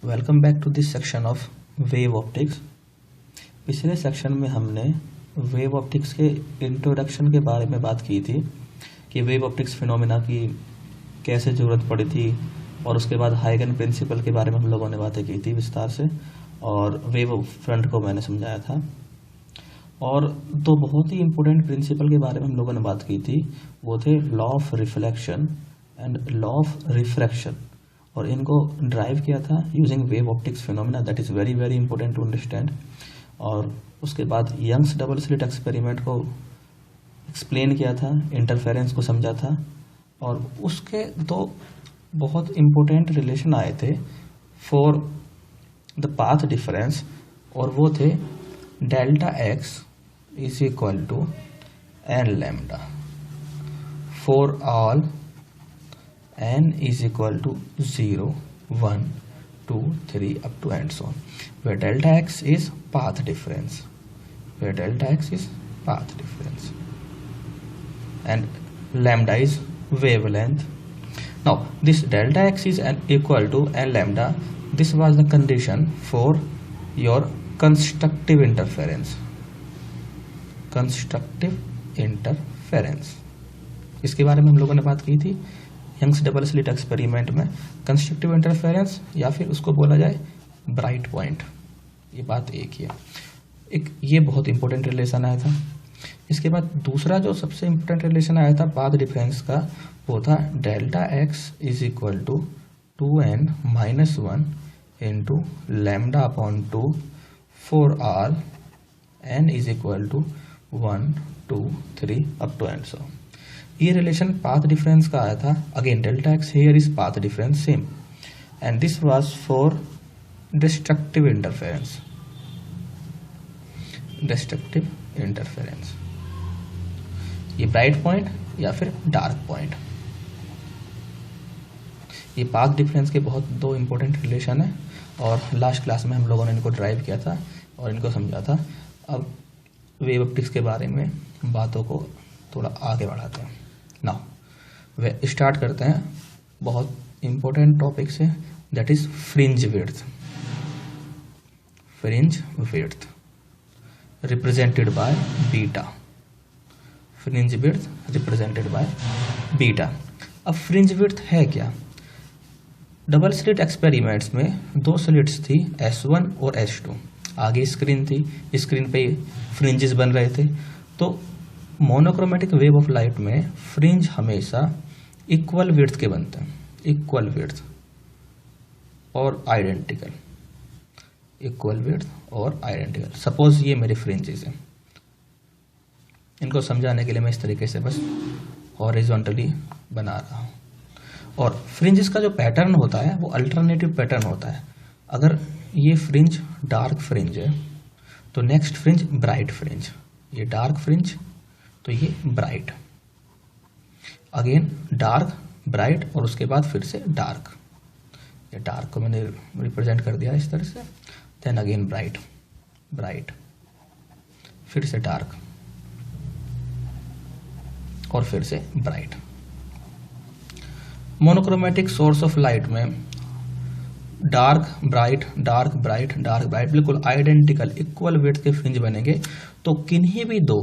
Welcome back to this section of wave optics. पिछले section में हमने वेव ऑप्टिक्स के इंट्रोडक्शन के बारे में बात की थी कि वेव ऑप्टिक्स फिनोमेना की कैसे ज़रूरत पड़ी थी, और उसके बाद हाइगन प्रिंसिपल के बारे में हम लोगों ने बातें की थी विस्तार से, और वेव फ्रंट को मैंने समझाया था। और दो बहुत ही इम्पोर्टेंट प्रिंसिपल के बारे में हम लोगों ने बात की थी, वो थे law of reflection and law of refraction, और इनको ड्राइव किया था using wave optics phenomena. That is very very important to understand. और उसके बाद यंग्स डबल स्लिट एक्सपेरिमेंट को एक्सप्लेन किया था, इंटरफेरेंस को समझा था, और उसके दो बहुत इम्पोर्टेंट रिलेशन आए थे फॉर द पाथ डिफरेंस, और वो थे delta x is equal to n lambda for all n is equal to 0, 1, 2, 3 up to and so on, where delta x is path difference, and lambda is wavelength. Now this delta x is equal to n lambda. This was the condition for your constructive interference. इसके बारे में हम लोगों ने बात की थी Young's double slit experiment में। कंस्ट्रक्टिव इंटरफेरेंस या फिर उसको बोला जाए ब्राइट पॉइंट, ये बात एक ही है। एक ये बहुत इंपॉर्टेंट रिलेशन आया था। इसके बाद दूसरा जो सबसे इंपॉर्टेंट रिलेशन आया था पाथ डिफरेंस का, वो था delta x is equal to 2n minus 1 into lambda upon 2 for all n is equal to 1, 2, 3 up to and so. ये रिलेशन पाथ डिफरेंस का आया था। Again delta x here is path difference same, and this was for destructive interference. ये bright point या फिर dark point, ये path difference के बहुत दो इंपॉर्टेंट रिलेशन है, और लास्ट क्लास में हम लोगों ने इनको ड्राइव किया था और इनको समझा था। अब वेव ऑप्टिक्स के बारे में बातों को थोड़ा आगे बढ़ाते हैं। नाउ वे स्टार्ट करते हैं बहुत इंपॉर्टेंट टॉपिक से, that is fringe width represented by beta. Fringe width represented by beta. अब फ्रिंज विड्थ है क्या? डबल स्लिट एक्सपेरिमेंट्स में दो स्लिट्स थी, S1 और S2। आगे स्क्रीन थी, स्क्रीन पे फ्रिंजेस बन रहे थे। तो मोनोक्रोमेटिक वेव ऑफ लाइट में फ्रिंज हमेशा इक्वल विड्थ के बनते हैं, इक्वल विड्थ और आइडेंटिकल, सपोज ये मेरी फ्रिंजेस हैं, इनको समझाने के लिए मैं इस तरीके से बस हॉरिजॉन्टली बना रहा हूँ। और फ्रिंजेस का जो पैटर्न होता है वो अल्टरनेटिव पैटर्न होता है। अगर ये फ्रिंज डार्क फ्रिंज है तो नेक्स्ट फ्रिंज ब्राइट फ्रिंज, ये डार्क फ्रिंज तो ये ब्राइट, अगेन डार्क ब्राइट, और उसके बाद फिर से डार्क। ये डार्क को मैंने रिप्रेजेंट कर दिया इस तरह से, देन अगेन ब्राइट, फिर से डार्क, और फिर से bright. Monochromatic source of light में डार्क ब्राइट बिल्कुल आइडेंटिकल इक्वल विड्थ के फ्रिंज बनेंगे। तो किन्हीं भी दो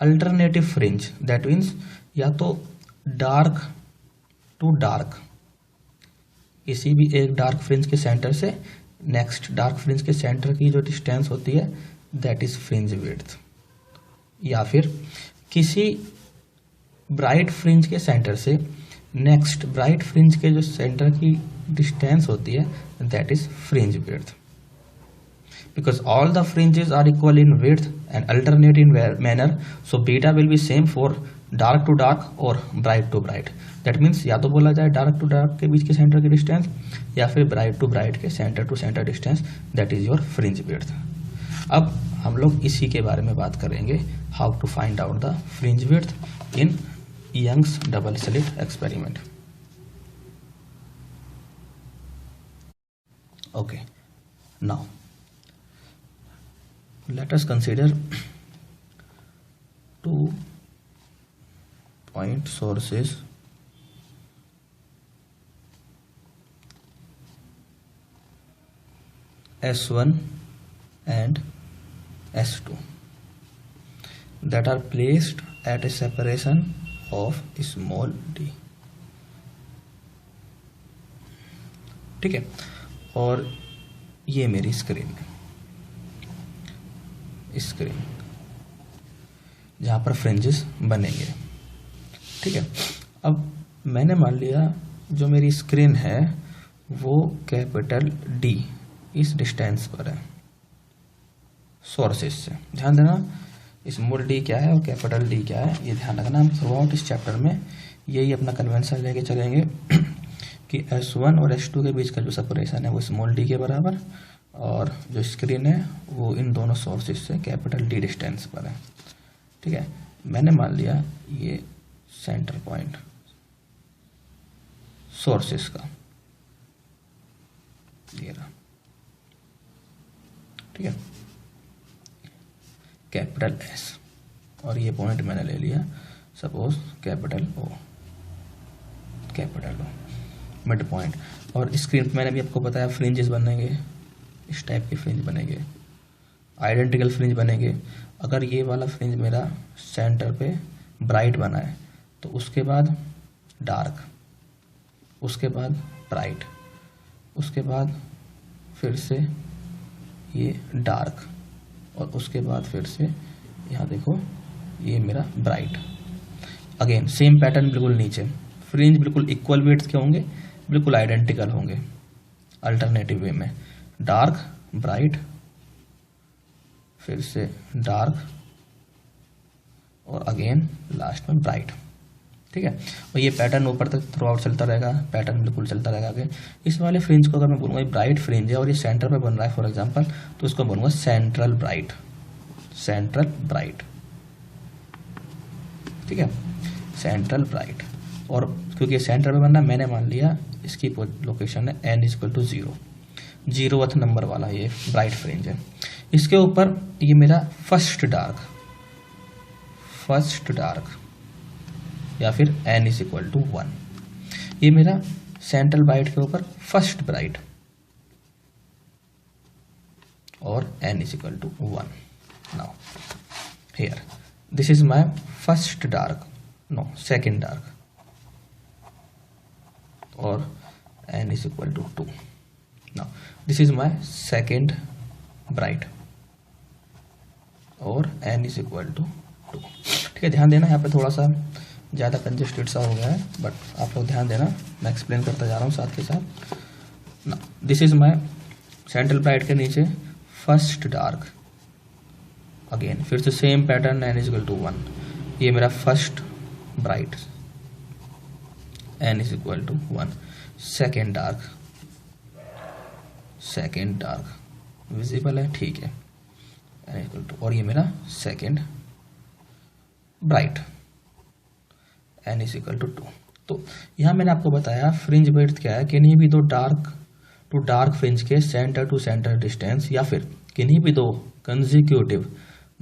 अल्टरनेटिव फ्रिंज, दैट मीन्स या तो डार्क टू डार्क, किसी भी एक डार्क फ्रिंज के सेंटर से नेक्स्ट डार्क फ्रिंज के सेंटर की जो डिस्टेंस होती है दैट इज फ्रिंज विड्थ, या फिर किसी ब्राइट फ्रिंज के सेंटर से नेक्स्ट ब्राइट फ्रिंज के जो सेंटर की डिस्टेंस होती है that is fringe width. Because all the fringes are equal in width and alternate in manner, so beta will be same for dark to dark or bright to bright. That means या तो बोला जाए dark to dark के बीच के centre की distance, या फिर bright to bright के centre to centre distance, that is your fringe width. अब हम लोग इसी के बारे में बात करेंगे, how to find out the fringe width in Young's double slit experiment. Okay, now let us consider 2 point sources S1 and S2 that are placed at a separation of small d। ठीक है, और ये मेरी screen है, screen जहाँ पर fringes बनेंगे। ठीक है, अब मैंने मान लिया जो मेरी स्क्रीन है वो कैपिटल D इस डिस्टेंस पर है सोर्सेस से। ध्यान देना स्मॉल d क्या है और कैपिटल D क्या है, ये ध्यान रखना। हम थ्रू आउट इस चैप्टर में यही अपना कन्वेंशन लेके चलेंगे कि S1 और S2 के बीच का जो सेपरेशन है वो स्मॉल d के बराबर, और जो स्क्रीन है वो इन दोनों सोर्सेस से कैपिटल D डिस्टेंस पर है। ठीक है, मैंने मान लिया ये सेंटर पॉइंट सोर्सेस का ये रहा। ठीक है, कैपिटल S, और ये पॉइंट मैंने ले लिया suppose capital O, capital O mid point. और स्क्रीन पे मैंने भी आपको बताया फ्रिंजेस बनेंगे, इस टाइप के फ्रिंज बनेंगे, आइडेंटिकल फ्रिंज बनेंगे। अगर ये वाला फ्रिंज मेरा सेंटर पे ब्राइट बना है तो उसके बाद डार्क, उसके बाद ब्राइट, उसके बाद फिर से ये डार्क, और उसके बाद फिर से यहाँ देखो ये मेरा ब्राइट। अगेन सेम पैटर्न बिल्कुल नीचे, फ्रिंज बिल्कुल इक्वल वेट्स के होंगे, बिल्कुल आइडेंटिकल होंगे अल्टरनेटिव वे में, डार्क ब्राइट फिर से डार्क और अगेन लास्ट में ब्राइट। ठीक है, और ये पैटर्न ऊपर तक थ्रू आउट चलता रहेगा, पैटर्न बिल्कुल चलता रहेगा आगे। इस वाले फ्रिंज को अगर मैं बोलूँगा ब्राइट फ्रिंज है और ये सेंटर पे बन रहा है फॉर एग्जांपल, तो इसको बोलूँगा सेंट्रल ब्राइट, सेंट्रल ब्राइट। ठीक है, सेंट्रल ब्राइट, और क्योंकि सेंटर पे बन रहा है मैंने मान लिया इसकी लोकेशन है n=0, 0th नंबर वाला ये ब्राइट फ्रिंज है। इसके ऊपर ये मेरा फर्स्ट डार्क या फिर n=1, ये मेरा सेंट्रल ब्राइट के ऊपर फर्स्ट ब्राइट, और n=1। Now here this is my first dark, no second dark, और n=2। Now this is my second bright और n=2। ठीक है, ध्यान देना यहाँ पे थोड़ा सा ज़्यादा कंजेस्टेड सा हो गया है, बट आप लोग ध्यान देना, मैं एक्सप्लेन करता जा रहा हूँ साथ के साथ। ना this is my central bright के नीचे फर्स्ट डार्क, अगेन फिर से सेम पैटर्न n=1, ये मेरा first bright n=1, second dark visible है, ठीक है, n=2, और ये मेरा सेकेंड ब्राइट n=2। तो यहाँ मैंने आपको बताया फ्रिंज विड्थ क्या है, किन्हीं भी दो डार्क टू डार्क फ्रिंज के सेंटर टू सेंटर डिस्टेंस, या फिर किन्हीं भी दो consecutive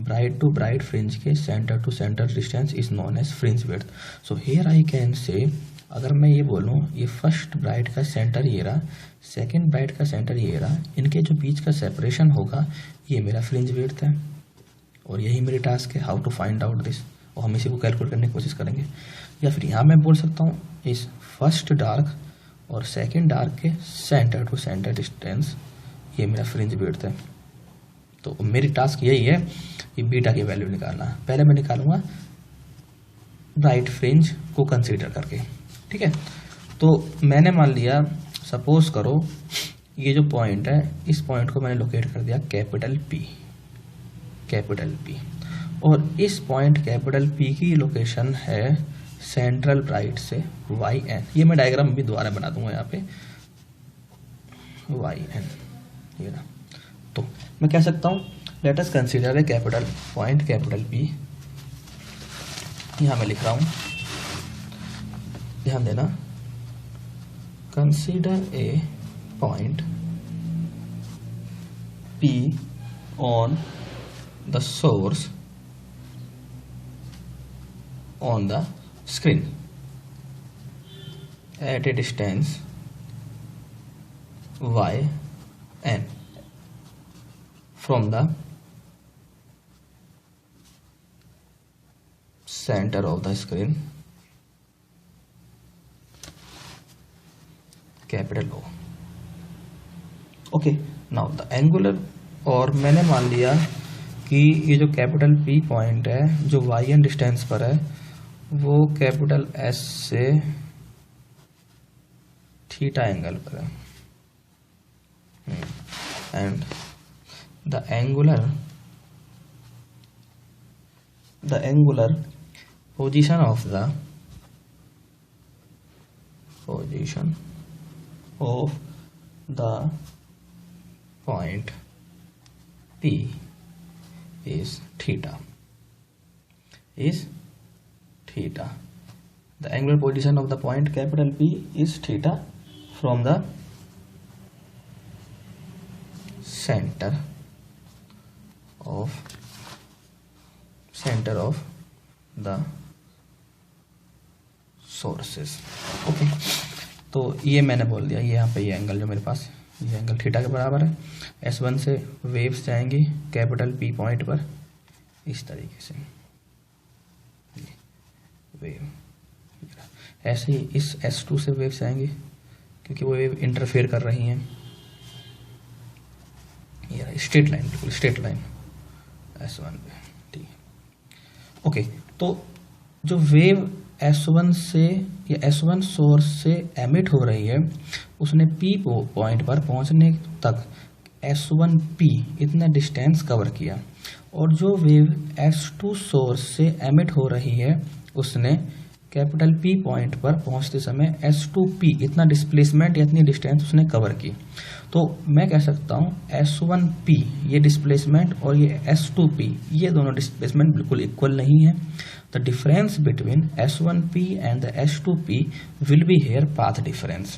bright to bright fringe के centre to centre distance is known as fringe width. So here I can say, अगर मैं ये बोलूँ ये फर्स्ट ब्राइट का सेंटर ये रहा, सेकेंड ब्राइट का सेंटर ये रहा, इनके जो बीच का सेपरेशन होगा ये मेरा फ्रिंज विड्थ है, और यही मेरी टास्क है how to find out this, और हम इसी को कैलकुलेट करने की कोशिश करेंगे। या फिर यहाँ मैं बोल सकता हूँ इस फर्स्ट डार्क और सेकेंड डार्क के सेंटर टू सेंटर डिस्टेंस ये मेरा फ्रिंज विड्थ है। तो मेरी टास्क यही है कि बीटा की वैल्यू निकालना। पहले मैं निकालूंगा ब्राइट फ्रिंज को कंसीडर करके। ठीक है, तो मैंने मान लिया, सपोज करो ये जो पॉइंट है इस पॉइंट को मैंने लोकेट कर दिया कैपिटल P, और इस पॉइंट कैपिटल P की लोकेशन है सेंट्रल ब्राइट से YN। ये मैं डायग्राम भी दोबारा बना दूंगा यहाँ पे YN, ये ना। तो मैं कह सकता हूँ let us consider a capital point capital P, यहाँ मैं लिख रहा हूँ, ध्यान देना, consider a point P on the source on the screen at a distance YN, from the center of the screen, capital O. Okay, now the angular, और मैंने मान लिया कि ये जो कैपिटल P पॉइंट है जो YN डिस्टेंस पर है वो कैपिटल S से थीटा एंगल पर है, and the angular position of the point P is theta. The angular position of the point capital P is theta from the center of the sources. Okay, तो ये मैंने बोल दिया, ये यहाँ पे ये एंगल जो मेरे पास, ये एंगल थीटा के बराबर है। S1 से वेव्स जाएंगी कैपिटल P पॉइंट पर इस तरीके से, वेव ऐसे ही इस S2 से वेव्स आएंगी क्योंकि वो वेव इंटरफेयर कर रही हैं। ये स्ट्रेट लाइन, बिल्कुल स्ट्रेट लाइन S1 पे, ठीक है। ओके, तो जो वेव S1 से या S1 सोर्स से एमिट हो रही है उसने P पॉइंट पर पहुंचने तक S1P इतना डिस्टेंस कवर किया, और जो वेव S2 सोर्स से एमिट हो रही है उसने कैपिटल P पॉइंट पर पहुंचते समय S2P इतना डिस्प्लेसमेंट या इतनी डिस्टेंस उसने कवर की। तो मैं कह सकता हूं S1P ये डिस्प्लेसमेंट और ये S2P ये दोनों डिस्प्लेसमेंट बिल्कुल इक्वल नहीं है। The difference between S1P and the S2P will be here path difference.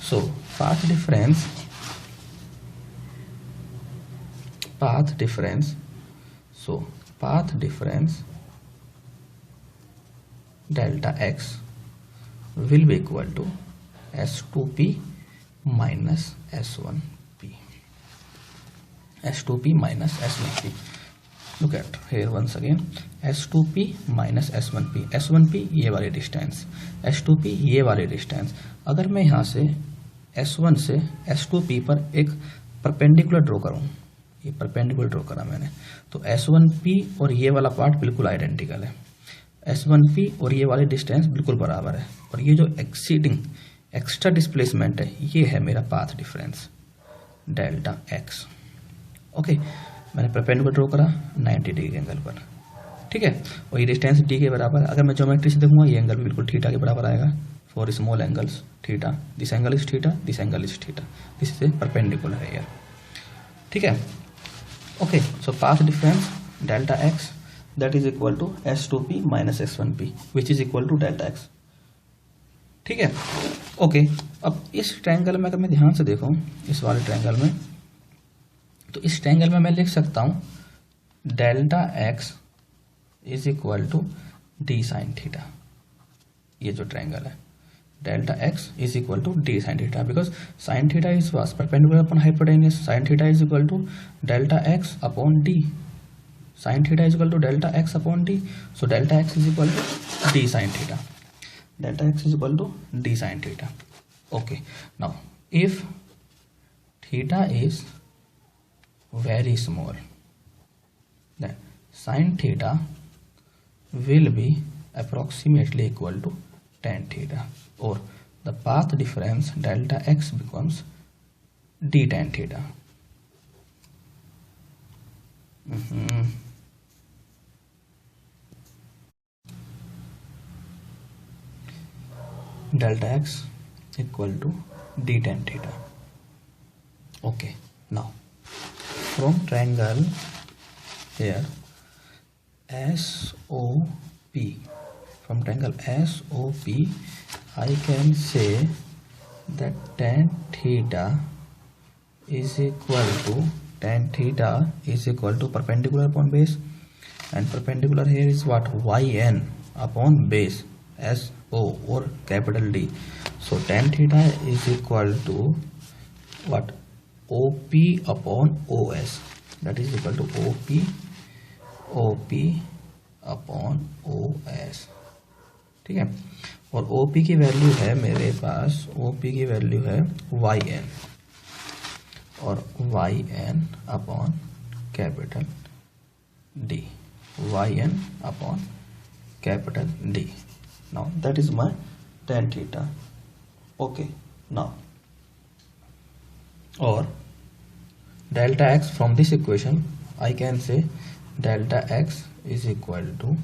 So path difference delta x will be equal to S2P minus S1P. Look at here once again, S2P minus S1P. S1P ये वाली distance, S2P ये वाली distance. अगर मैं यहाँ से S1 से S2P पर एक परपेंडिकुलर ड्रॉ करूँ, ये परपेंडिकुलर ड्रॉ करा मैंने, तो S1P और ये वाला पार्ट बिल्कुल आइडेंटिकल है। S1P और ये वाली डिस्टेंस बिल्कुल बराबर है, और ये जो एक्स्ट्रा डिस्प्लेसमेंट है ये है मेरा path difference delta x. Okay, मैंने परपेंडिकुलर ड्रॉ करा 90 डिग्री एंगल पर, ठीक है, और ये डिस्टेंस डी के बराबर। अगर मैं ज्योमेट्री से देखूंगा ये एंगल बिल्कुल थीटा के बराबर आएगा for small angles theta. This angle is theta, this angle is theta, this is perpendicular है यार, ठीक है। Okay, so path difference delta x that is equal to S2P minus S1P which is equal to delta x, ठीक है। Okay, अब इस triangle में अगर मैं ध्यान से देखूं, इस वाले ट्रायंगल में, तो इस ट्रायंगल में मैं लिख सकता हूं delta x is equal to d sine theta. ये जो ट्रायंगल है delta x is equal to d sine theta, because sine theta is was perpendicular upon hypotenuse, sine theta is equal to delta x upon d, sine theta is equal to delta x upon d, so delta x is equal to d sine theta, delta x is equal to d sine theta. Okay, now if theta is very small, then sin theta will be approximately equal to tan theta, or the path difference delta x becomes d tan theta. Delta x equal to d tan theta. Okay, now from triangle here SOP, from triangle SOP I can say that tan theta is equal to perpendicular upon base, and perpendicular here is what, yn upon base SO or capital D. So tan theta is equal to what, OP upon OS, that is equal to OP upon OS, ठीक है। और OP की value है मेरे पास, OP की value है YN और YN upon capital D, YN upon capital D। Now that is my tan theta, okay. Now और delta x from this equation I can say delta x is equal to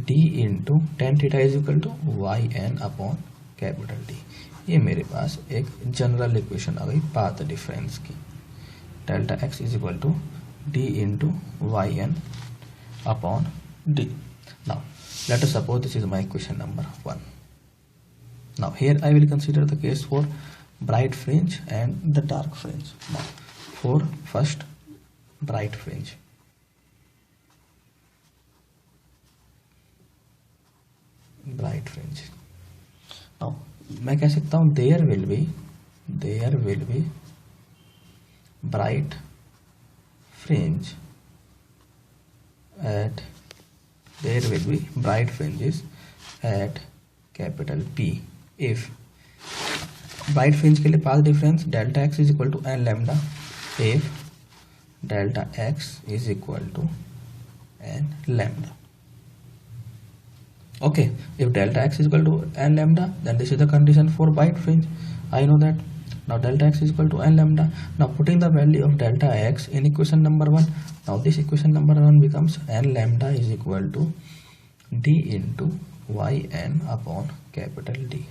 D into tan theta is equal to YN upon capital D। ये मेरे पास एक general equation आ गई path difference की। Delta x is equal to D into YN upon D। Now let us suppose this is my equation number 1. Now here I will consider the case for bright fringe and the dark fringe. Now for first bright fringe, now मैं कह सकता हूँ there will be bright fringe at, there will be bright fringes at capital P if bright fringe के लिए path difference delta x is equal to n lambda, if delta x is equal to n lambda, okay। if delta x is equal to n lambda, then this is the condition for bright fringe, I know that। Now delta x is equal to n lambda, now putting the value of delta x in equation number 1, now this equation number 1 becomes n lambda is equal to D into YN upon capital D,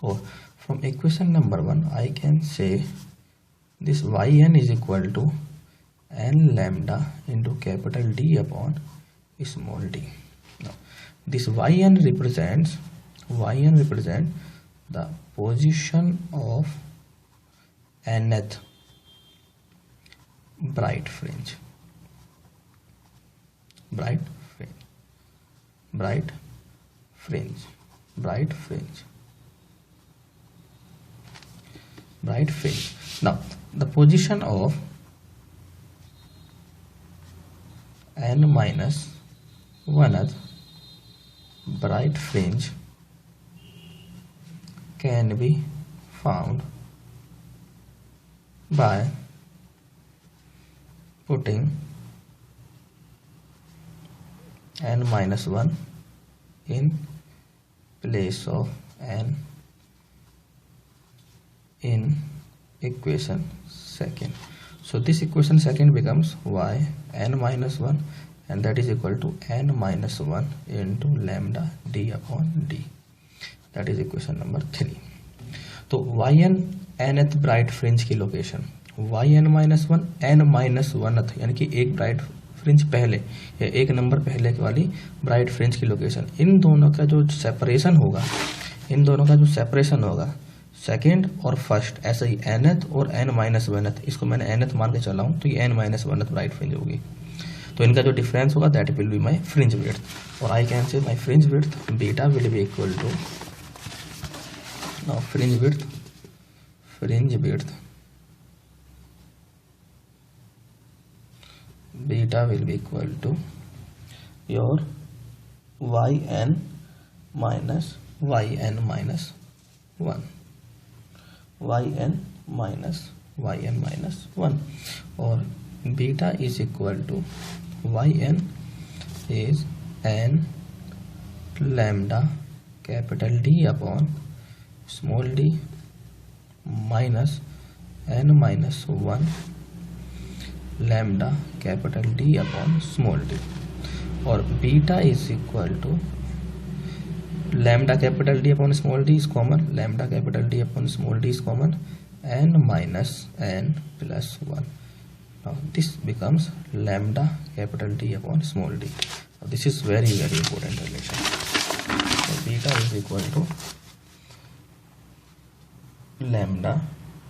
or from equation number 1 I can say this YN is equal to n lambda into capital D upon small d। Now this YN represents the position of nth bright fringe, bright fringe. Now the position of n minus 1th bright fringe can be found by putting n minus 1 in place of n in equation second. So this equation second becomes y n minus 1 and that is equal to n minus 1 into lambda d upon d, that is equation number 3। तो yn nth bright fringe की location yn minus 1 n minus 1th यानी कि एक bright fringe पहले या एक number पहले वाली ब्राइट फ्रिंज की लोकेशन, इन दोनों का जो सेपरेशन होगा सेकेंड और फर्स्ट, ऐसे ही nth और n minus 1th, इसको मैंने nth मान के चला हूँ तो ये n minus 1th bright fringe होगी, तो इनका जो डिफरेंस होगा that will be my fringe width, और I can say my fringe width beta will be equal to, now fringe width beta will be equal to your yn minus 1 और beta is equal to yn is n lambda capital D upon small d minus n minus 1 lambda capital D upon small d, और beta is equal to lambda capital D upon small d is common, lambda capital D upon small d is common, n minus n plus 1, now this becomes lambda capital D upon small d। Now this is very important relation, so beta is equal to lambda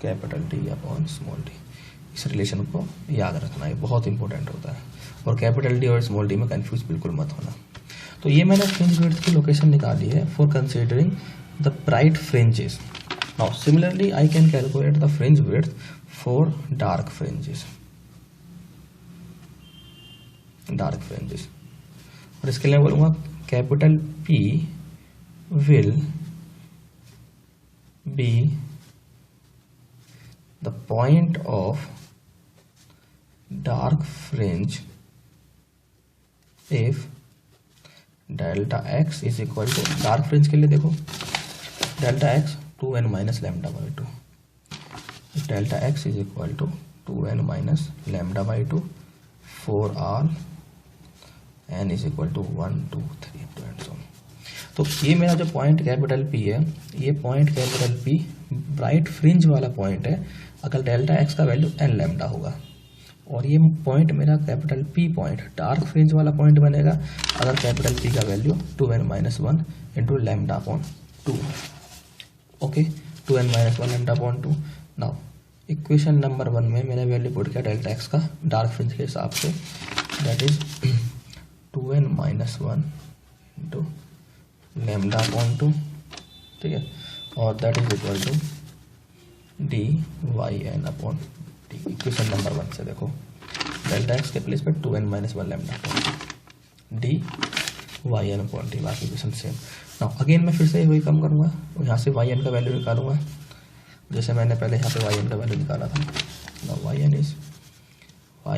capital D upon small d। इस relation को याद रखना है, बहुत important होता है, और capital D और स्मॉल डी में कंफ्यूज बिल्कुल मत होना। तो ये मैंने फ्रिंज विड्थ की लोकेशन निकाली है for considering the bright fringes. Now similarly I can calculate the fringe width for dark fringes, और इसके लिए बोलूँगा capital P will be the point of dark fringe if delta x is equal to, dark fringe के लिए देखो delta x 2n minus lambda by 2, delta x is equal to 2n minus lambda by 2 for all n is equal to 1 2 3 2 and so. तो ये मेरा जो point capital P है, ये point capital P bright fringe वाला point है अगर delta x का वैल्यू n लैम्डा होगा, और ये पॉइंट मेरा capital P point dark fringe वाला पॉइंट बनेगा अगर कैपिटल P का value 2n minus 1 into lambda upon 2। Okay, 2n minus 1 lambda upon 2। Now equation number 1 में मैंने वैल्यू पुट किया डेल्टा x का डार्क फ्रिंज के हिसाब से, that is 2n minus 1 into lambda upon 2, ठीक है, और that is equal to dy upon d. Equation number 1 से देखो डेल्टा x के प्लेस पे 2n minus 1 lambda upon d y n upon d, बाकी इक्वेशन सेम। नाउ अगेन मैं फिर से वही काम करूँगा, यहाँ से वाई एन का वैल्यू निकालूंगा जैसे मैंने पहले यहाँ पे वाई एन का वैल्यू निकाला था। Now y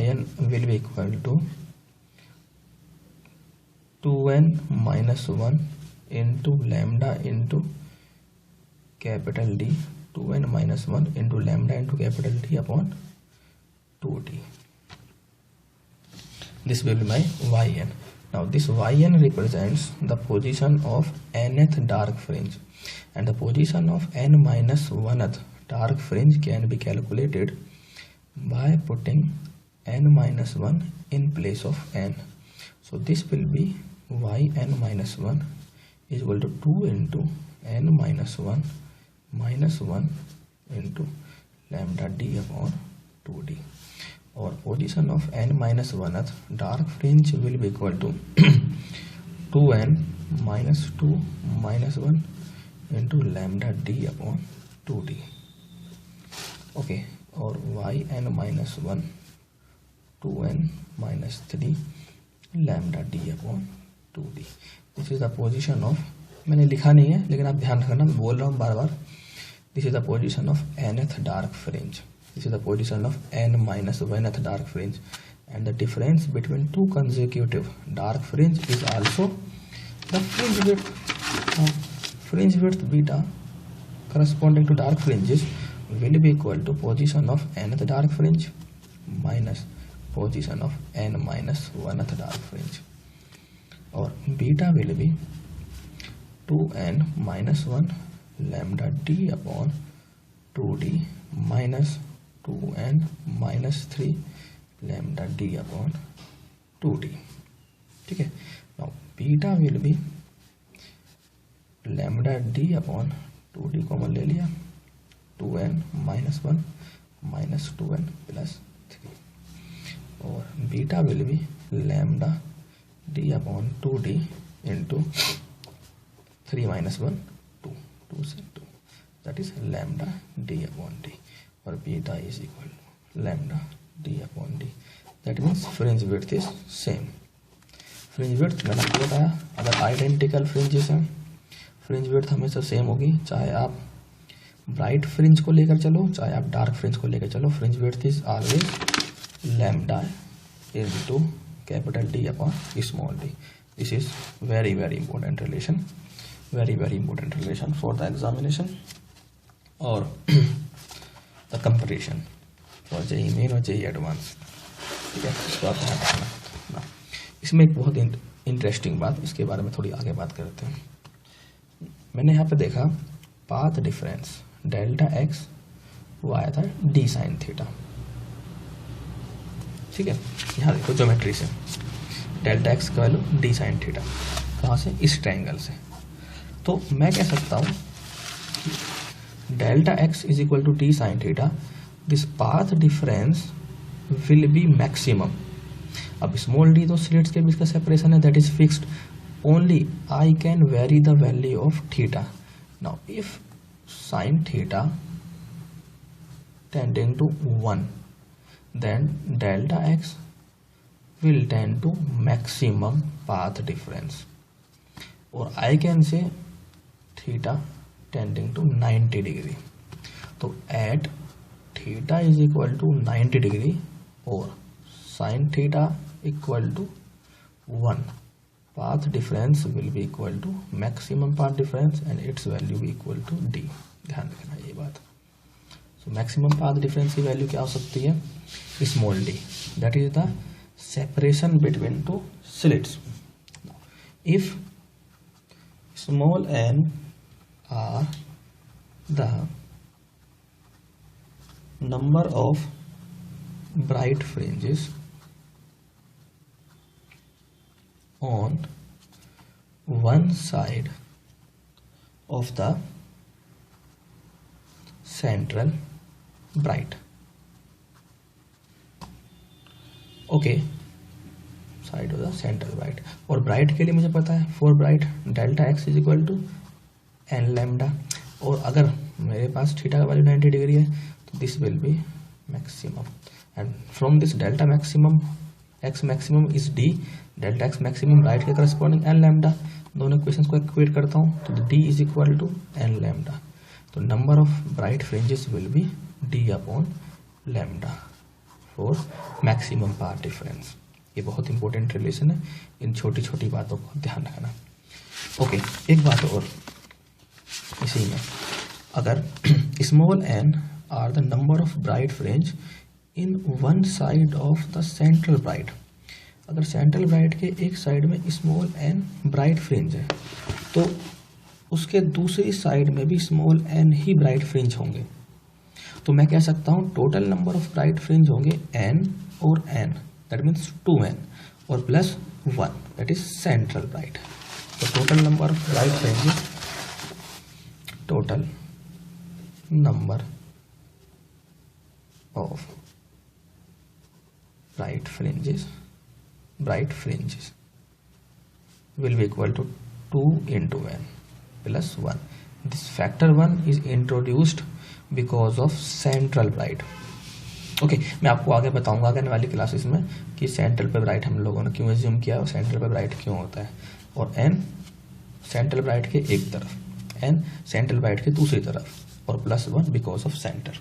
n will be equal to 2n minus 1 into lambda into capital D, 2n minus 1 into lambda into capital D upon 2d. This will be my yn. Now this yn represents the position of nth dark fringe, and the position of n minus 1th dark fringe can be calculated by putting n minus 1 in place of n. So this will be yn minus 1 is equal to 2 into n minus 1 minus 1 into lambda d upon 2d, or position of n minus 1th dark fringe will be equal to 2n minus 2 minus 1 into lambda d upon 2d. Okay, or yn minus 1 2n minus 3 lambda d upon 2d. This is the position of, मैंने लिखा नहीं है लेकिन आप ध्यान रखना, मैं बोल रहा हूँ बार बार, this is the position of nth dark fringe, this is the position of n minus 1th dark fringe, and the difference between two consecutive dark fringe is also the fringe width. Now, fringe width beta corresponding to dark fringes will be equal to position of nth dark fringe minus position of n minus 1th dark fringe, or beta will be 2n minus 1 lambda d upon 2d minus 2n minus 3 lambda d upon 2d. ठीक है, now beta will be lambda d upon 2d common ले लिया, 2n minus 1 minus 2n plus 3, और beta will be lambda d upon 2d into 3 minus 1 2 से 2, that is lambda d upon d, और beta is equal to lambda d upon d. That means fringe width is same. Fringe width मैंने आपको बताया, अगर identical fringes हैं fringe width हमेशा same होगी, चाहे आप ब्राइट फ्रिंज को लेकर चलो चाहे आप डार्क फ्रिंज को लेकर चलो, fringe width is always lambda into capital D upon small d. This is very very important relation, very very important relation for the examination or the comparison for JEE main और JEE advanced. ठीक है, इसको आप ध्यान रखना। इसमें एक बहुत इंटरेस्टिंग बात, इसके बारे में थोड़ी आगे बात करते हैं। मैंने यहाँ पे देखा पाथ डिफरेंस डेल्टा x वो आया था d साइन थीटा। ठीक है, यहाँ देखो ज्योमेट्री से डेल्टा x का वैल्यू d साइन थीटा, कहाँ से, इस ट्रायंगल से। तो मैं कह सकता हूँ delta x is equal to d sine theta, this path difference will be maximum. अब स्मॉल डी तो स्लिट्स के बीच का सेपरेशन है, that is fixed, only I can vary the value of theta. Now if sine theta tending to 1, then delta x will tend to maximum path difference, or I can say theta tending to 90 degree. So at theta is equal to 90 degree or sin theta equal to 1, path difference will be equal to maximum path difference and its value be equal to d. ध्यान रखना ये बात. So maximum path difference की value क्या हो सकती है? Small d, that is the separation between two slits. If small n are the number of bright fringes on one side of the central bright. Okay, side of the central bright. और bright के लिए मुझे पता है for bright delta x is equal to n lambda. और अगर मेरे पास थीटा का वैल्यू 90 डिग्री है तो this will be maximum, and from this delta maximum x maximum is d, delta x maximum bright के करस्पॉन्डिंग एन लैम्डा. दोनों equations को इक्वेट करता हूँ तो d is equal to n lambda. तो number of bright fringes will B D upon lambda for maximum path difference. ये बहुत important relation है, इन छोटी छोटी बातों को ध्यान रखना. ओके, एक बात और इसी में, अगर small n are the number of bright fringe in one side of the central bright, अगर सेंट्रल ब्राइट के एक साइड में स्मॉल एन ब्राइट फ्रिंज है तो उसके दूसरी साइड में भी स्मॉल एन ही ब्राइट फ्रिंज होंगे. तो मैं कह सकता हूँ total number of bright fringe होंगे n और n, दैट मीन्स 2n और plus 1, that is central bright. तो total number of bright fringes, total number of bright fringes will be equal to 2 into n plus 1. This factor 1 is introduced because of central bright. Okay, मैं आपको आगे बताऊंगा आगे वाली classes में कि central पे ब्राइट हम लोगों ने क्यों एज्यूम किया और सेंट्रल पे ब्राइट क्यों होता है, और एन सेंट्रल ब्राइट के एक तरफ, एन सेंट्रल ब्राइट के दूसरी तरफ, और plus 1 because of centre.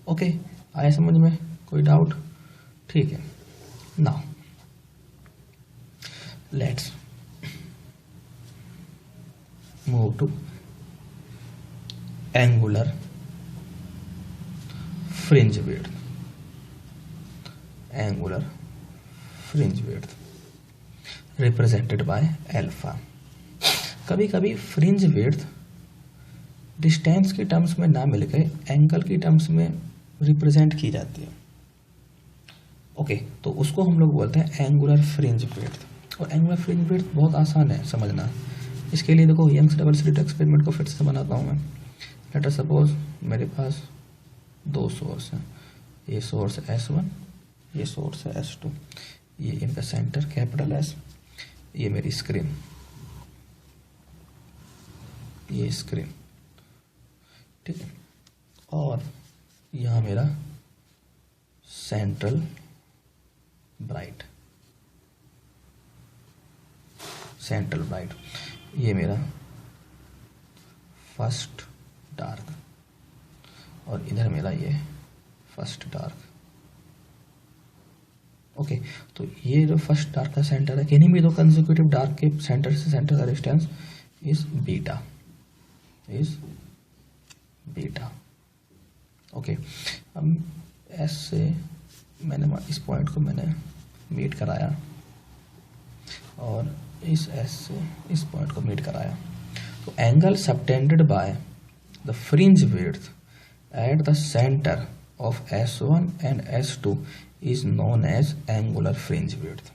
Okay, आया समझ में? कोई डाउट? ठीक है. Now let's move to angular fringe width. Angular fringe width represented by alpha. कभी कभी फ्रिंज विड्थ डिस्टेंस की टर्म्स में ना मिलकर एंगल की टर्म्स में रिप्रेजेंट की जाती है. ओके, तो उसको हम लोग बोलते हैं एंगुलर फ्रिंज विड्थ. और एंगुलर फ्रिंज विड्थ बहुत आसान है समझना. इसके लिए देखो यंग्स डबल स्लिट एक्सपेरिमेंट को फिर से बनाता हूँ मैं. लेट अस सपोज मेरे पास दो सोर्स हैं, ये सोर्स है S1, ये सोर्स है S2, ये इनका सेंटर कैपिटल S, ये मेरी स्क्रीन, ये स्क्रीन, ठीक है. और यहाँ मेरा सेंट्रल ब्राइट, ये मेरा फर्स्ट डार्क, और इधर मेरा ये फर्स्ट डार्क. ओके, तो ये जो फर्स्ट डार्क का सेंटर है, किन्हीं भी दो कंसेक्यूटिव डार्क के सेंटर से सेंटर का डिस्टेंस इज बीटा. ओके, अब एस से मैंने इस पॉइंट को मैंने मीट कराया और इस एस से इस पॉइंट को मीट कराया. तो angle subtended by the fringe width at the center of S1 and S2 is known as angular fringe width.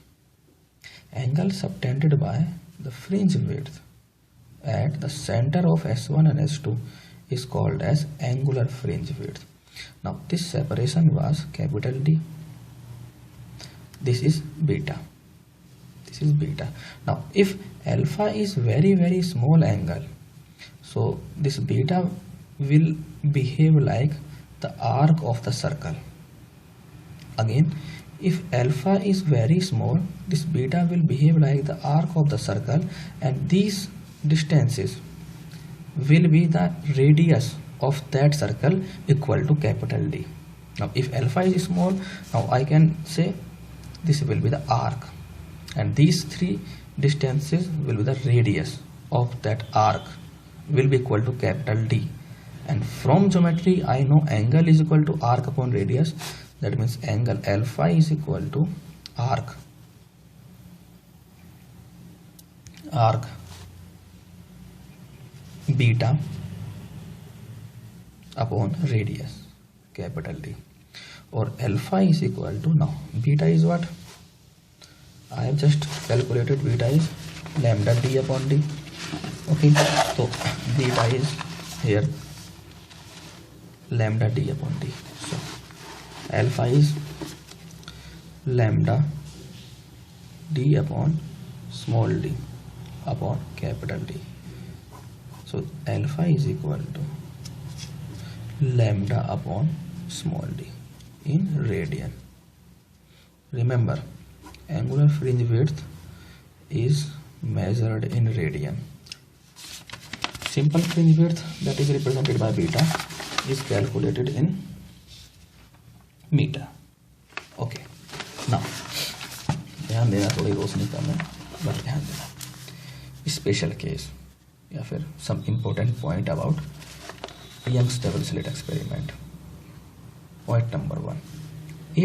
Angle subtended by the fringe width at the center of S1 and S2 is called as angular fringe width. Now this separation was capital D. This is beta. Now if alpha is very small angle, so this beta will behave like the arc of the circle. Again, if alpha is very small, this beta will behave like the arc of the circle, and these distances will be the radius of that circle equal to capital D. Now if alpha is small, now I can say this will be the arc, and these three distances will be the radius of that arc will be equal to capital D. And from geometry I know angle is equal to arc upon radius. That means angle alpha is equal to arc beta upon radius capital D, or alpha is equal to, now beta is what? I have just calculated beta is lambda D upon D. Okay, so beta is here lambda D upon D. So alpha is lambda D upon small d upon capital D. So alpha is equal to lambda upon small d in radian. Remember, angular fringe width is measured in radian. Simple fringe width, that is represented by beta, is calculated in metre. Okay, now ध्यान देना, थोड़ी रोशनी कम है but ध्यान देना. Special case या फिर some important point about Young's double slit experiment. Point number 1,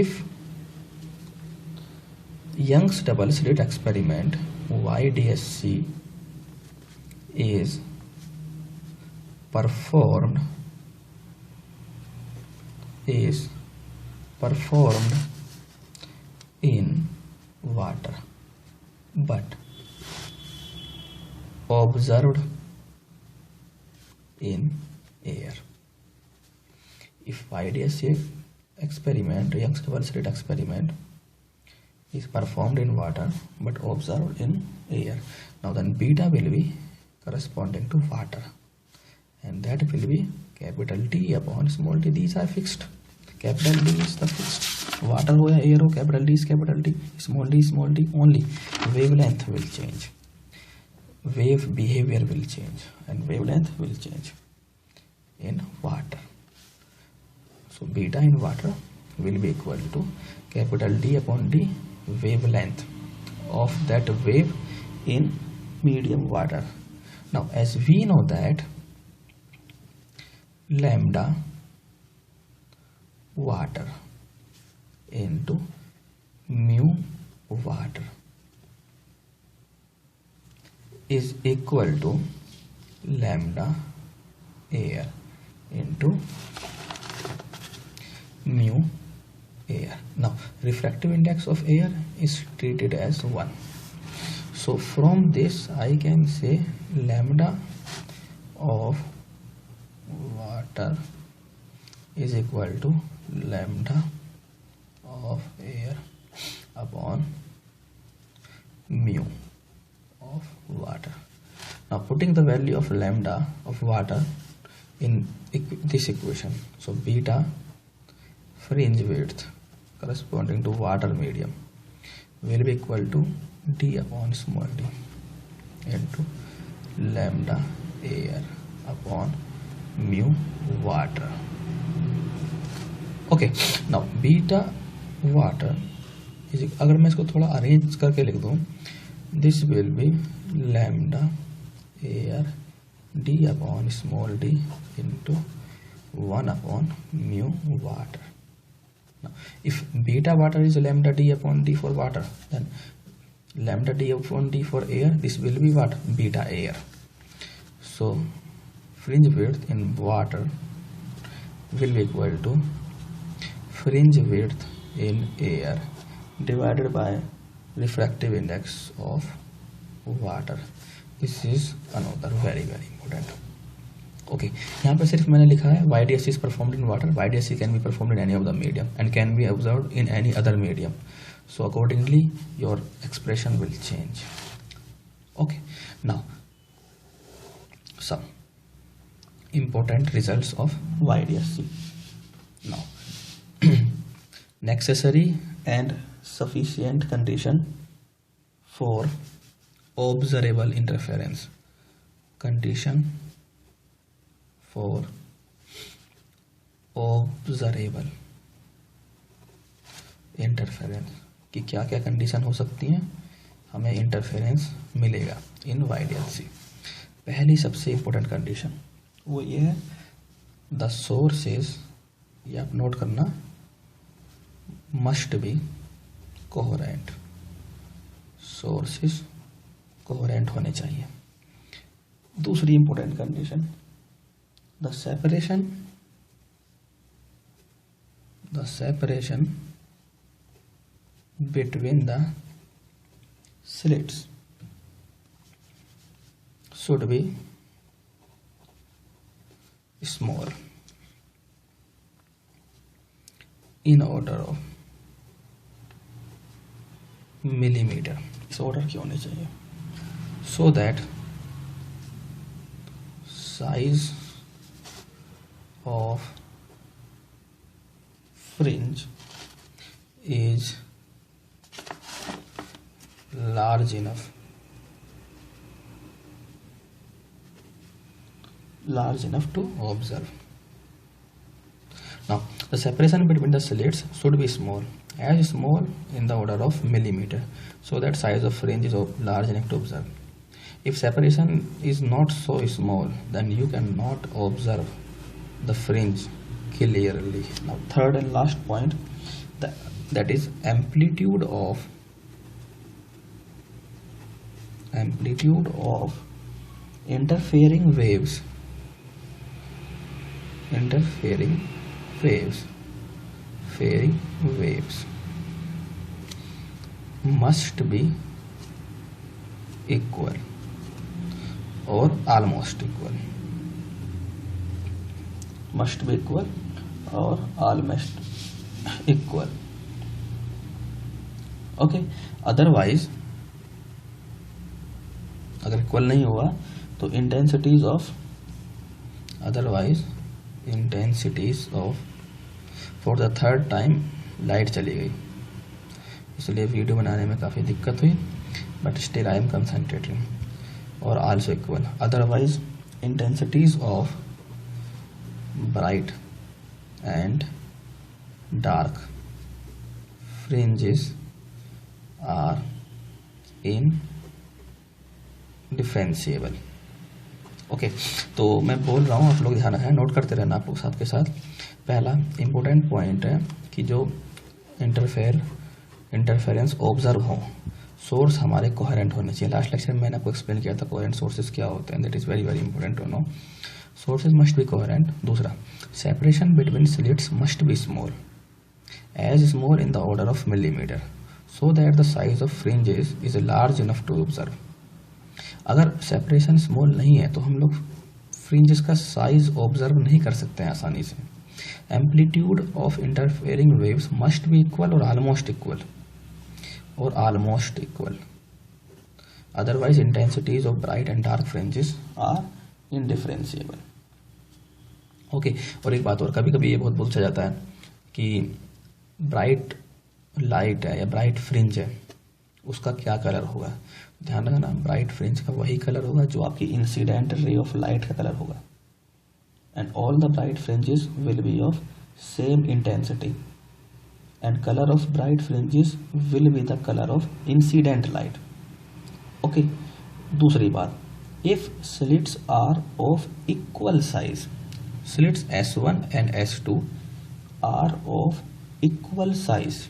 if Young's double slit experiment YDSC is performed in water but observed in air. If YDSC experiment, Young's double slit experiment, is performed in water but observed in air, now then beta will be corresponding to water, and that will be capital D upon small d. These are fixed. Capital D is the fixed. Water हो या air हो, capital D is capital D. Small d only. Wavelength will change. Wave behavior will change, and wavelength will change in water. So beta in water will be equal to capital D upon D wavelength of that wave in medium water. Now as we know that lambda water into mu water is equal to lambda air into mu air. Now refractive index of air is treated as 1. So from this I can say lambda of water is equal to lambda of air upon mu of water. Now putting the value of lambda of water in this equation, so beta fringe width corresponding to water medium will be equal to D upon small d into lambda air upon mu water. Okay, now beta water is, अगर मैं इसको थोड़ा arrange करके लिख दूं, this will be lambda air d upon small d into 1 upon mu water. Now if beta water is lambda d upon d for water, then lambda d upon d for air, this will be what? Beta air. So fringe width in water will be equal to fringe width in air divided by refractive index of water. This is another very important. Okay, यहाँ पे सिर्फ मैंने लिखा है YDSC is performed in water. YDSC can be performed in any of the medium and can be observed in any other medium. So accordingly your expression will change. Okay, now some important results of YDSC. necessary and sufficient condition for observable interference. Condition for observable interference कि क्या क्या condition हो सकती हैं, हमें interference मिलेगा इन YDLC। पहली सबसे इम्पोर्टेंट कंडीशन वो ये है, द सोर्सेज, ये आप नोट करना, must be coherent. Sources coherent होने चाहिए। दूसरी important condition, the separation between the slits should be small in order of millimeter। इस ऑर्डर की होनी चाहिए, so that size of fringe is large enough to observe। Now the separation between the slits should be small, as small in the order of millimeter, so that size of fringe is large enough to observe। If separation is not so small, then you cannot observe the fringe clearly। Now third and last point, that is amplitude of interfering waves must be equal or almost equal। must be equal or almost equal। okay, otherwise अगर equal नहीं हुआ तो intensities of for the third time light चली गई, इसलिए video बनाने में काफ़ी दिक्कत हुई, but still I am concentrating. और also equal, otherwise intensities of bright and dark fringes are in differentiable. Okay, तो मैं बोल रहा हूँ, आप लोग ध्यान रखें, नोट करते रहना आप लोग साथ के साथ। पहला इम्पोर्टेंट पॉइंट है कि जो इंटरफेरेंस ऑब्जर्व हो, सोर्स हमारे कोहेरेंट होने चाहिए। लास्ट लेक्चर में मैंने आपको एक्सप्लेन किया था कोहेरेंट सोर्सेज क्या होते हैं, that is very very important to know. Sources must be coherent. दूसरा, separation between slits must be small, as small in the order of millimetre, so that the size of fringes is large enough to observe. अगर separation small नहीं है तो हम लोग fringes का size observe नहीं कर सकते हैं आसानी से। Amplitude of interfering waves must be equal और almost equal, otherwise intensities of bright and dark fringes are indifferentiable. Okay, और एक बात और, कभी कभी ये बहुत पूछा जाता है कि ब्राइट लाइट है या ब्राइट फ्रिंज है, उसका क्या कलर होगा। ध्यान रखना, ब्राइट फ्रिंज का वही कलर होगा जो आपकी इंसिडेंट रे ऑफ लाइट का कलर होगा, and all the bright fringes will be of same intensity, and colour of bright fringes will be the colour of incident light. Okay, दूसरी बात, if slits are of equal size, slits S1 and S2 are of equal size,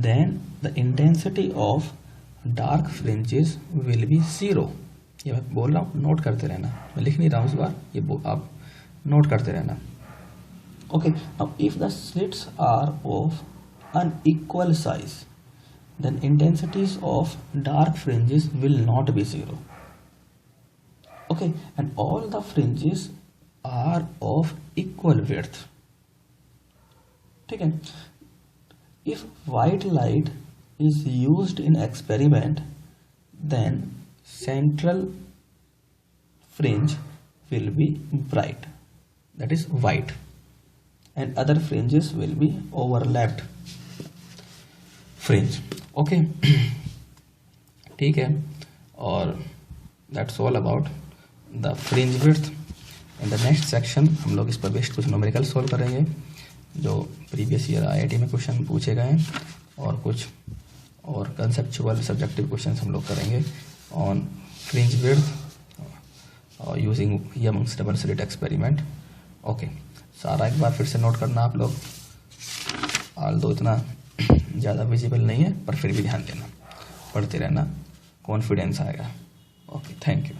then the intensity of dark fringes will be 0। ये मैं बोल रहा हूँ, note करते रहना, मैं लिख नहीं रहा हूँ इस बार, ये आप नोट करते रहना। Okay, now if the slits are of unequal size, then intensities of dark fringes will not be 0। okay, and all the fringes are of equal width। ठीक है, if white light is used in experiment, then central fringe will be bright, that is white, and other fringes will be overlapped fringe. Okay ठीक है, और that's all about the fringe width. In the next section हम लोग इस पर based कुछ numerical solve करेंगे जो प्रीवियस ईयर IIT में क्वेश्चन पूछे गए हैं, और कुछ और कंसेप्चुअल सब्जेक्टिव क्वेश्चन हम लोग करेंगे on fringe width using Young's double slit experiment. Okay, सारा एक बार फिर से नोट करना आप लोग, ऑल्दो इतना ज़्यादा विजिबल नहीं है पर फिर भी ध्यान देना, पढ़ते रहना, कॉन्फिडेंस आएगा। Okay, thank you.